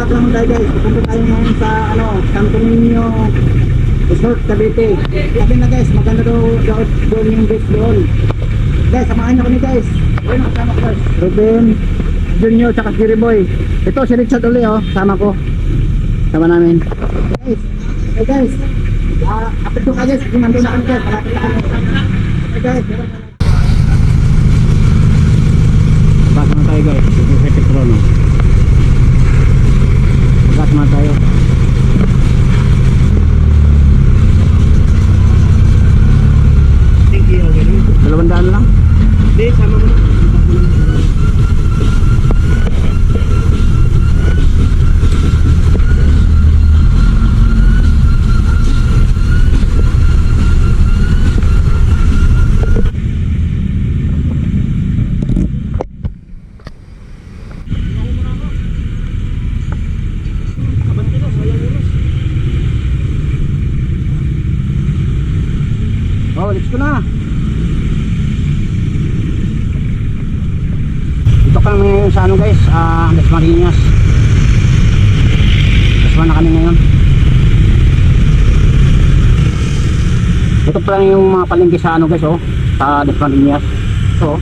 back lang tayo guys. Pupunta tayo ngayon sa Santo Niño Resort, Cavite. Sabi na guys, maganda doon yung beach doon. Guys, samahan niyo kami guys. Ayun ang kasama ko guys. Ruben, Junior, tsaka Jerry Boy. Ito si Richard uli sama ko. Sama namin. Guys, hey guys. Apit doon ka guys, nandun na kami guys. Malapit na kami. Hey guys. Back na tayo guys. Ito sa Petrono. Back na tayo. Thank you. 200 lang? Hindi, sama mo na. Oh, let's go na. Dito kami ngayon sa guys, Las Marinas. Kasama na kami ngayon. Ito pa lang yung mga palengke sa guys, sa Las Marinas. So,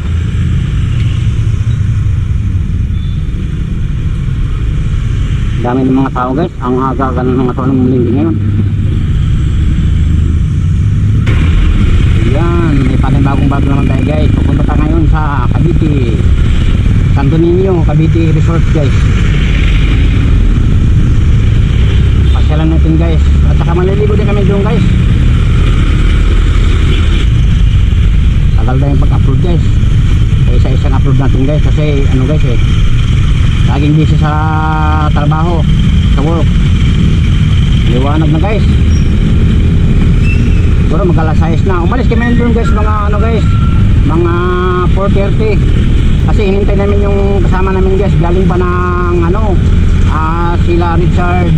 dami ng mga tao guys. Ang aga ng mga tao ng malengke ngayon. Yan, may bagong bago naman tayo guys. Pupunta tayo ngayon sa Cavite, Santo Niño, Cavite Resort guys. Pasyalan natin guys. At saka maliligo din kami doon guys. Tagal na yung pag-upload guys. Isa-isang upload natin guys. Kasi guys laging busy sa trabaho, sa work. Liwanag na guys. Siguro mag-alas-6 na. Umalis kami doon guys, mga guys, mga 4:30. Kasi hinintay namin yung kasama namin guys, galing pa ng sila Richard,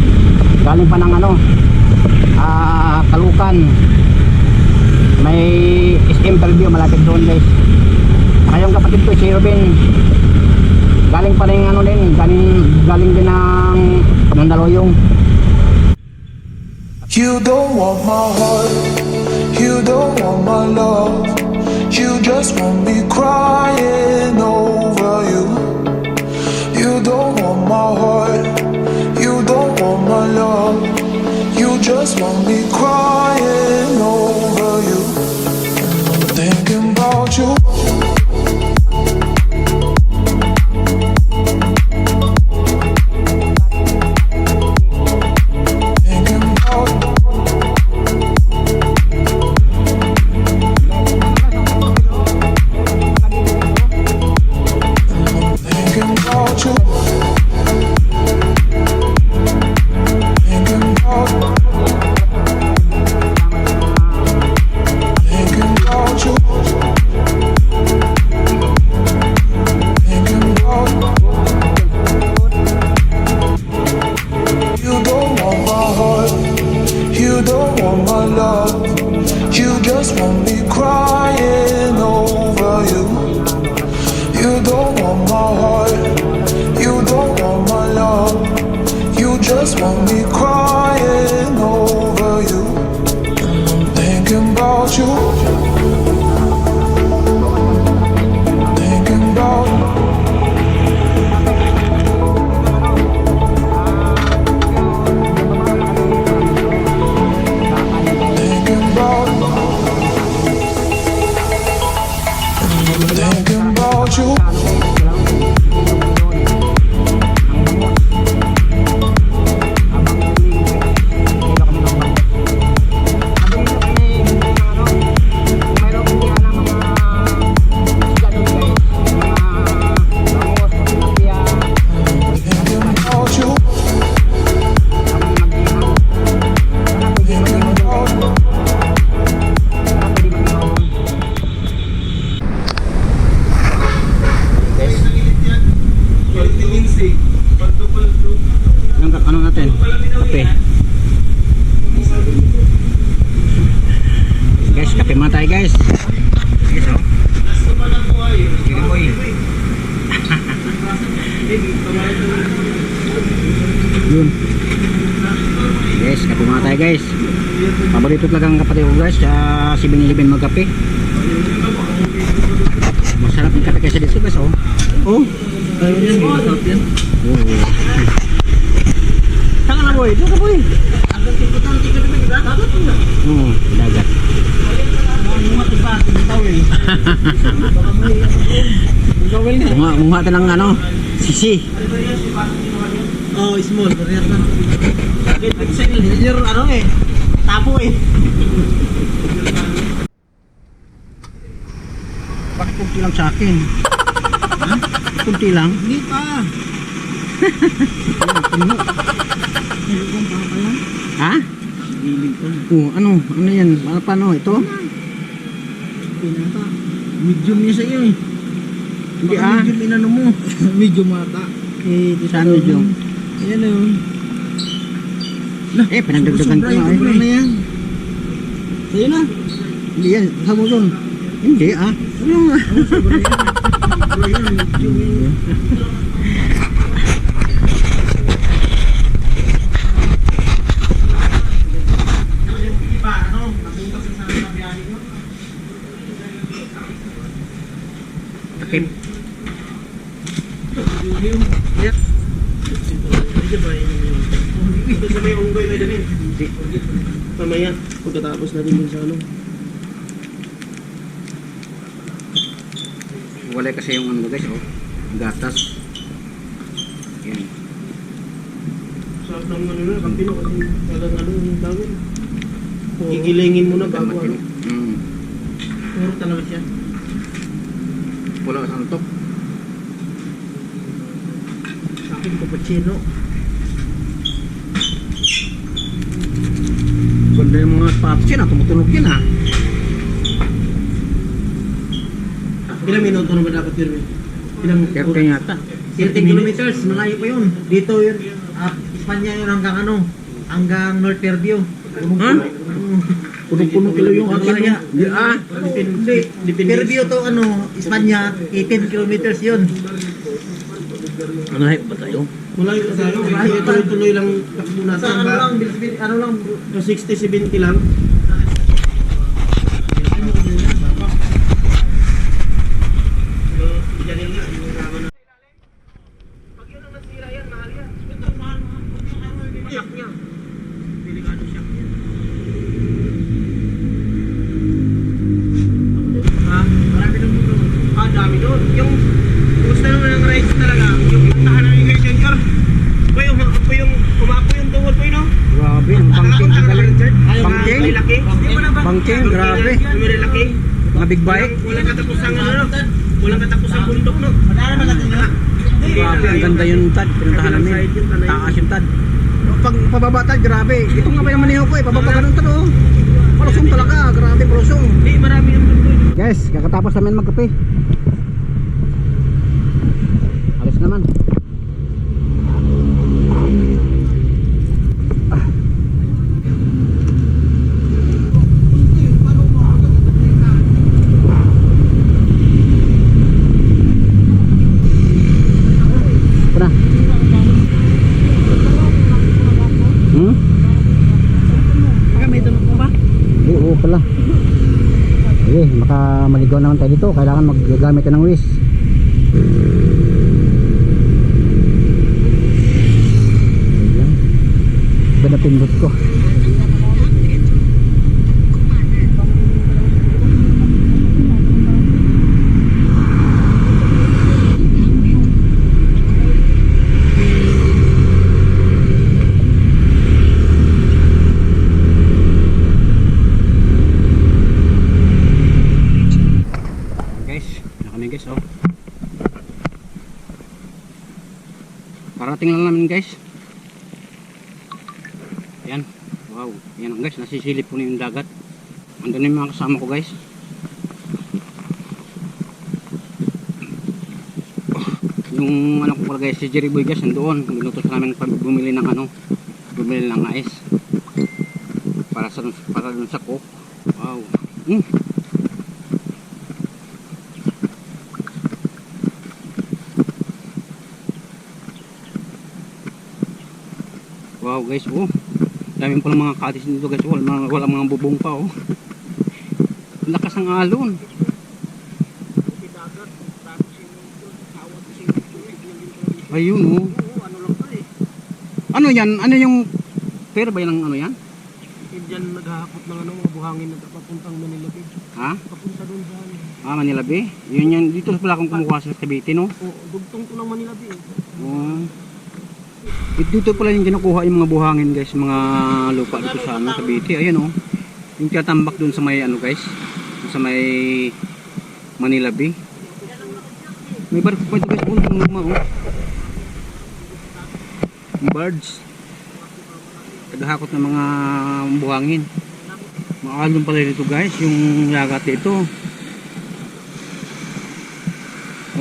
galing pa ng Kalukan. May interview malapit doon guys. Saka yung kapatid ko si Ruben, galing pa rin galing din ng Mandaluyong. You don't want my heart, you don't want my love, you just want me crying over you. You don't want my heart, you don't want my love, you just want me crying over you. And I'm thinking about you. Just want me crying over you. And I'm thinking about you. Thinking about you. Thinking about you. And I'm thinking about you. Kape muna tayo guys. Guys Jerry Boy. guys. Paborito talaga ang kapatid ko guys sa 7-Eleven magkape. Masarap yung kape kasi dito guys, oh. Oh. Ayaw yan, masarap yan. Oo. Saan ka na boy? Doon ka boy. Oo, dagat. Munga ng ano, sisi. Oh, small. Parehas na. Bakit Excel? Your ano eh. Tapo eh. Bakit kunti lang sa akin? Ha? Kunti lang? Hindi pa. Puno. Nilugong pa pa yan. Ha? Giling pa. Oh, ano? Ano yan? Paano ito? Pinata. Medium niya sa iyo eh. Hindi Baka medium inano mo. Medium mata. Eh, Saan medium? Ayan na yun. Pinagdagdagan ko nga Sobra na eh. yan. Sa'yo na. Hindi yan, sa mo doon. Hindi ah. Ano nga? Sobra yan. Sobra yan. Medium yan. Takip. Ito sa may unggoy na din. Hindi. Mamaya, pagkatapos natin dun sa ano. Wala kasi yung ano guys, oh. Gatas. Yan. Sarap ng ano na, kampino kasi talagang ano yung tawag. Gigilingin mo na bago ano. Puro talaga siya. Wala ka santok. Sa akin, cappuccino. Ganda yung mga paps yan ah. Tumutunog yan ah. Ilang minuto na ba dapat yun? Ilang 30 yata. 30 kilometers, malayo pa yun. Dito yun, Espanya yun hanggang ano, hanggang North Fairview. Ha? Puno-puno kilo yung akin. Kaya, Hindi ah. hindi. Fairview to ano, Espanya, 18 kilometers yun. Ano hype ba tayo? Malayo pa tayo. Tuloy-tuloy lang takbo natin. Sa ano lang, ano lang, 60-70 lang. Pag yun ang nasira yan, mahal yan. Ito, mahal. Shock niya. Delikado shock niya. Ha? Marami doon doon. Dami doon. Yung gusto naman ng rides talaga, yung pintahan namin kay Junior. Po yung umapo yung tungkol po yun, no? Grabe, ang bangking ang galing. Bangking? Bangking? Bangking, grabe. Yung laki. Mga big bike. Walang katapusang ano, no? Walang katapusang bundok, no? Madami ba natin yun? Grabe, ang ganda yung tad. Pinuntahan namin. Taas yung tad. Pag pababa tad, grabe. Ito nga ba yung maniho ko eh. Pababa ka ng tad oh. Palusong talaga. Grabe, palusong. Hindi, marami yung bundok. Guys, kakatapos namin magkape. Alis naman. Pernah? May tanong mo ba? Oo pala. Eh, maka maligaw naman tayo dito. Kailangan maggamit tayo ng wish. Ayan. Ganda pindot ko. Guys, oh. Parating lang namin guys. Yan. Wow. Yan guys, nasisilip po na yung dagat. Andun na yung mga kasama ko guys. Yung ano ko pala guys, si Jerry Boy guys, nandoon. Binutos namin bumili ng ano, bumili ng ice. Para dun sa coke. Wow. Wow guys, oh. Dami pala mga cottage dito guys. Wala mga bubong pa oh. Lakas ng alon. Ayun oh. Ano yan? Ano yung pera ba yan ng ano yan? Diyan naghahakot ng ano, mga buhangin na papuntang Manila Bay. Ha? Papunta doon sa ano. Manila Bay? Yun yan. Dito pala akong kumukuha sa Cavite no? Oo, dugtong ko ng Manila Bay. Oh. Dito pala yung kinukuha yung mga buhangin guys, mga lupa dito sa ano, Cavite. Ayun oh. Yung tinatambak doon sa may ano guys, sa may Manila Bay. May barko pa ito guys, yung luma oh. Yung birds. Naghahakot ng mga buhangin. Maalon pala dito guys, yung lagat dito.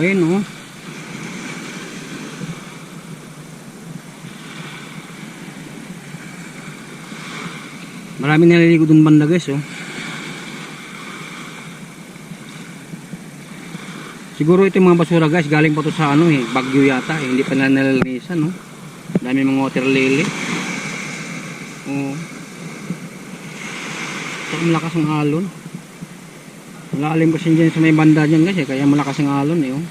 Ayun oh. Maraming naliligo dun banda guys oh. Siguro ito yung mga basura guys, galing pa to sa ano Baguio yata hindi pa nalilinisan no. Dami mga water lily. Oh. So, malakas ang alon. Malalim kasi dyan sa may banda dyan guys kaya malakas ang alon oh.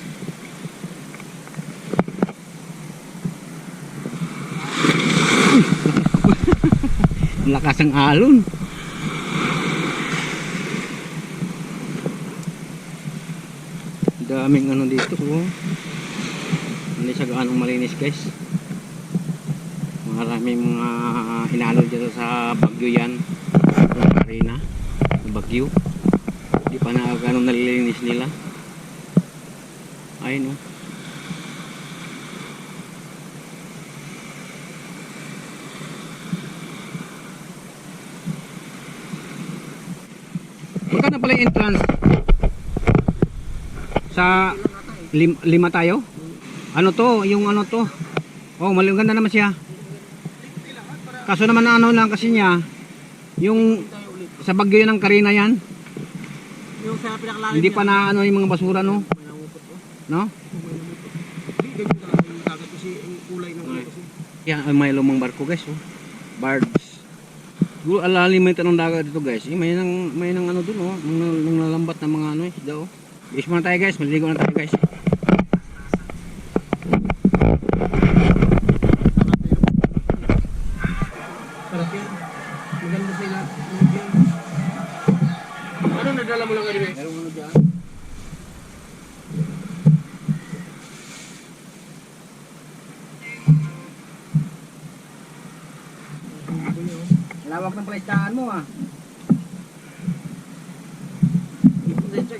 Lakas ang alon. Daming ano dito oh. Hindi siya gaanong malinis guys. Maraming mga hinalo dito sa Baguio yan. Arena. Baguio. Hindi pa na gaanong nalilinis nila. Ayun oh. Magkano pala yung entrance? Sa lima tayo? Ano to? Yung ano to? Oh, maganda naman siya. Kaso naman ano lang kasi niya, yung sa Baguio ng Carina yan. Yung sa pinakalalim. Hindi pa na ano yung mga basura no? No? Ganyan talaga yung dagat kasi yung kulay ng ano kasi. Yan ay may lumang barko guys oh. Barge. Siguro alalim may tanong dagat dito guys. May nang ano dun oh, nang nalambat na mga ano daw. Bis muna tayo guys, maliligo na tayo guys. Sarap yan. Maganda sila. Ano nadala mo lang kanina? Meron ano dyan? Lawak ng palistahan mo ah.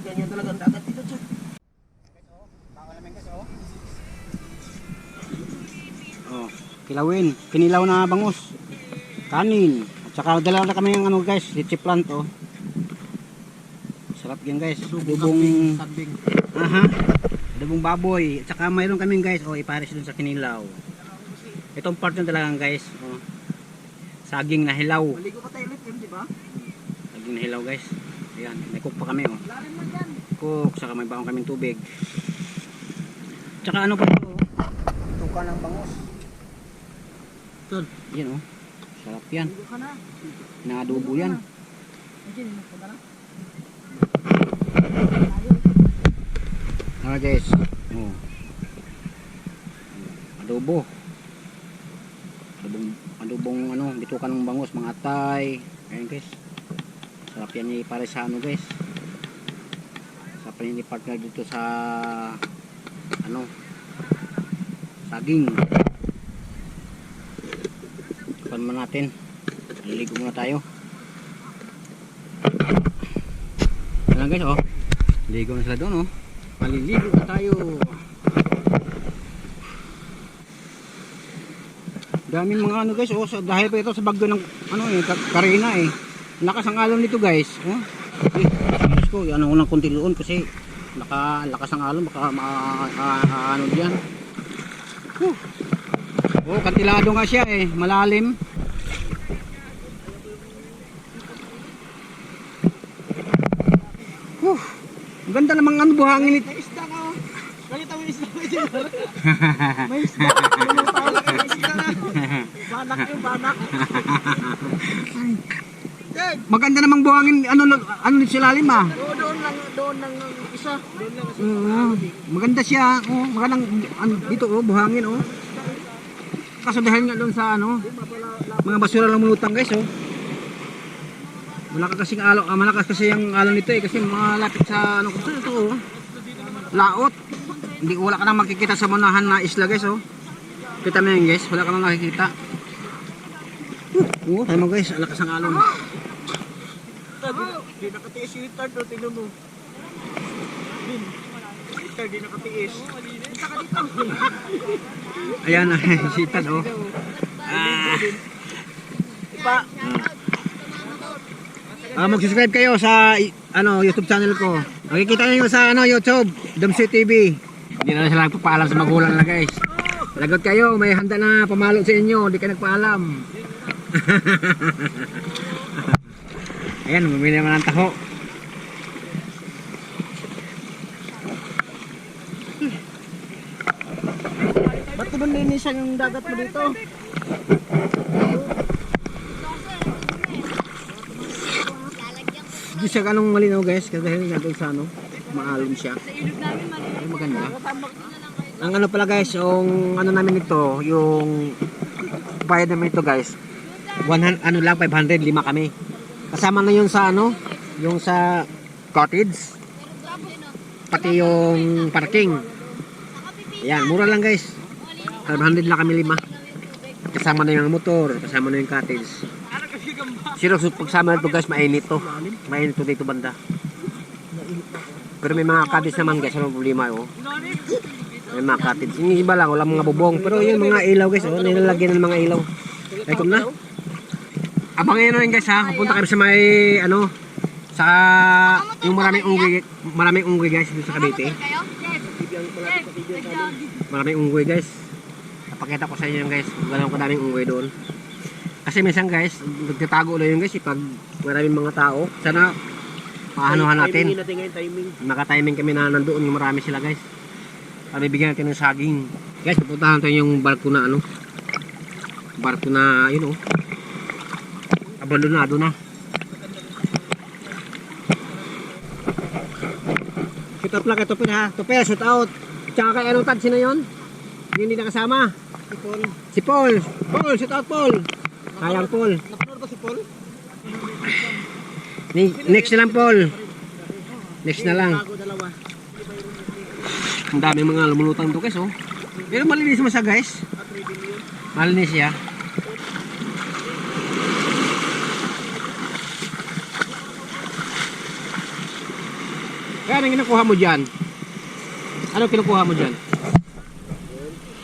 Ganyan talaga ang dagat dito, Chad. Oh, kilawin, kinilaw na bangus. Kanin. At saka dala na kami ng ano guys, litchi plant oh. Sarap yan guys. Dubong Sabing. aha. Dubong baboy. At saka mayroon kami guys, oh, ipares dun sa kinilaw. Itong part na talaga guys, oh. Saging na hilaw. Maligo pa tayo ulit, di ba? Saging na hilaw guys. Ayan, may cook pa kami oh. Lalim mo dyan. Cook, saka may baong kaming tubig. Tsaka ano pa ito? Tuka ng bangus. Tol, Yan oh. Sarap yan. maligo ka na. Naadobo yan. Diyan, mo na. Ano guys? Oh. Adobo. Adobong ano, bitukan ng bangus, mga atay. Ayan guys. Sarap yan para sa ano guys. Sarap yan i-partner dito sa ano, saging. Tukan mo natin. Liligo muna tayo. Ayan guys oh. Ligo na sila doon oh. Maliligo na tayo. Daming mga ano guys oh, dahil pa ito sa Baguio ng ano Carina eh. Lakas ang alon nito guys. Oh. Diyos ko, ano ko ng konti doon kasi lakas ang alon baka ano diyan. Oh, kantilado nga siya eh, malalim. Ang ganda namang ano buhangin ito. May isda ka, oh. Nakita mo yung isda ko dyan. May isda. May isda na. Banak yung banak. Dad, Maganda namang buhangin, ano nito sa lalim ah. doon lang isa. Doon lang kasi. Maganda siya, oh, magandang dito oh, buhangin oh. Kaso dahil nga doon sa ano, mga basura lang mulutang guys oh. Malakas kasi yung alon nito eh kasi malapit sa ano ko ito oh. Laot. Hindi wala ka nang makikita sa manahan na isla guys oh. Kita mo yun guys, wala ka nang nakikita. Oh, tayo mo guys, lakas ang alon. Di nakatiis yung itard o tingnan mo. Itard di nakatiis. Ayan, si Tad oh. Mag-subscribe kayo sa YouTube channel ko. Makikita niyo sa YouTube, Damsi TV. Hindi na sila nagpapaalam sa magulang na guys. Lagot kayo, may handa na pamalo sa inyo, hindi ka nagpaalam. Ayan, bumili naman ng taho. Ba't ko ba nilinisan yung dagat mo dito? Hindi siya ganong malinaw guys, kasi dahil nga doon sa maalon siya. Ay, maganda. Ang ano pala guys, yung ano namin ito, yung bayad namin ito guys. 500 kami. Kasama na yun sa yung sa cottage. Pati yung parking. Ayan, mura lang guys. 500 lang kami 5. Kasama na yung motor, kasama na yung cottage. Pero pagsama nito guys, mainit to. Mainit to dito banda. Pero may mga cottage naman guys, ano problema oh. May mga cottage. Yung iba lang, wala mga bubong. Pero yung mga ilaw guys, oh, nilalagyan ng mga ilaw. Ay, kum na. Abangan nyo rin guys ha, pupunta kayo sa may sa yung maraming unggoy guys dito sa Cavite. Maraming unggoy guys. Napakita ko sa inyo guys, gano'n kadaming unggoy doon. Kasi minsan guys, nagtatago na yun guys pag maraming mga tao. Sana paanuhan natin. Naka-timing kami na nandoon yung marami sila guys. Para bibigyan natin ng saging. Guys, pupuntahan natin yung barko na barko na yun oh. Abandonado na. Shoot out lang kay Tupir ha. Tupir, shoot out. Tsaka kay Tad, sino yun? Yung hindi nakasama. Si Paul. Paul, shoot out Paul. Sayang Paul. Napanood ba si Paul? Next na lang Paul. Next na lang. Ang dami mga lumulutang to guys oh. Pero malinis mo siya guys. Malinis siya. Kaya anong kinukuha mo dyan? Ano kinukuha mo dyan?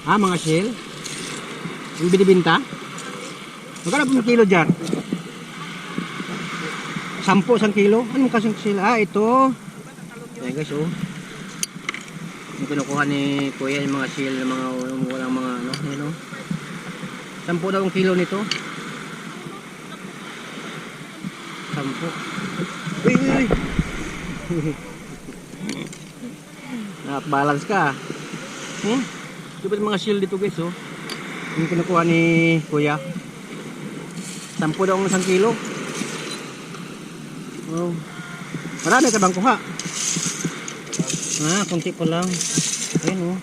Mga shell? Yung binibinta? Magkano po kilo dyan? 10 kilo? Anong kasing shell? Ito. Ayan guys oh. Yung kinukuha ni Kuya yung mga shell, mga walang mga yun oh. 10 daw ang kilo nito. 10. Uy. Balance ka. Diba mga shield dito guys oh. Yung kinukuha ni Kuya. 10 daw ang 1 kilo. Oh. Marami ka bang kuha? Kunti pa lang. Ayun oh.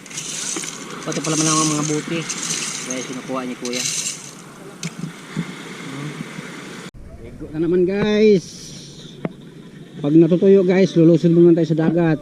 Pati pala man ang mga buti. Guys, kinukuha ni Kuya. Ego na naman guys. Pag natutuyo guys, lulusod muna tayo sa dagat.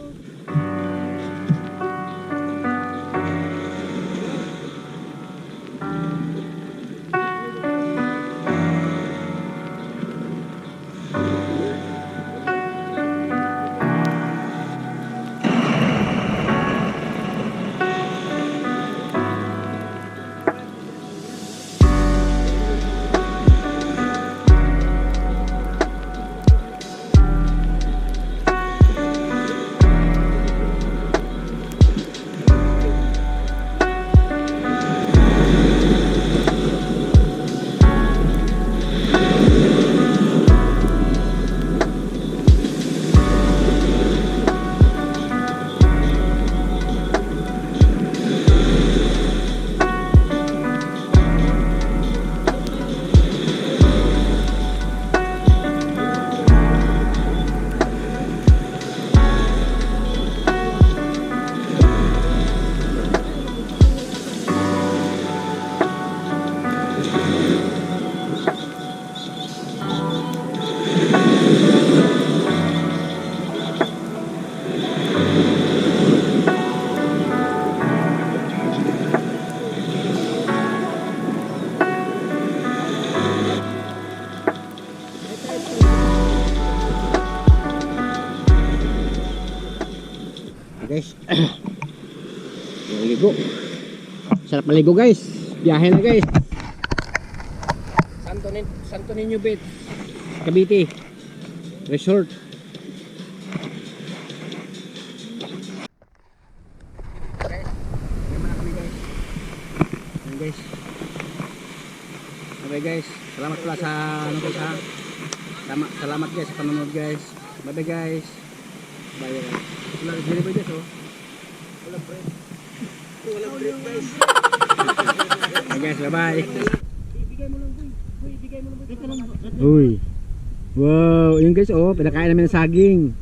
guys. Maligo. Sarap maligo guys. Biyahe na guys. Santo Niño Beach, Cavite Resort. Guys, naman na kami guys. Ayan guys. Okay guys, salamat pala sa ano guys ha. Salamat guys sa panonood guys. Bye bye guys. Bye guys. Wala delivery guys oh. Wala break. Wala break guys. Okay guys, bye bye. Ibigay mo lang boy. Boy, ibigay mo lang boy. Uy. Wow, yun guys oh, pinakain namin ng saging.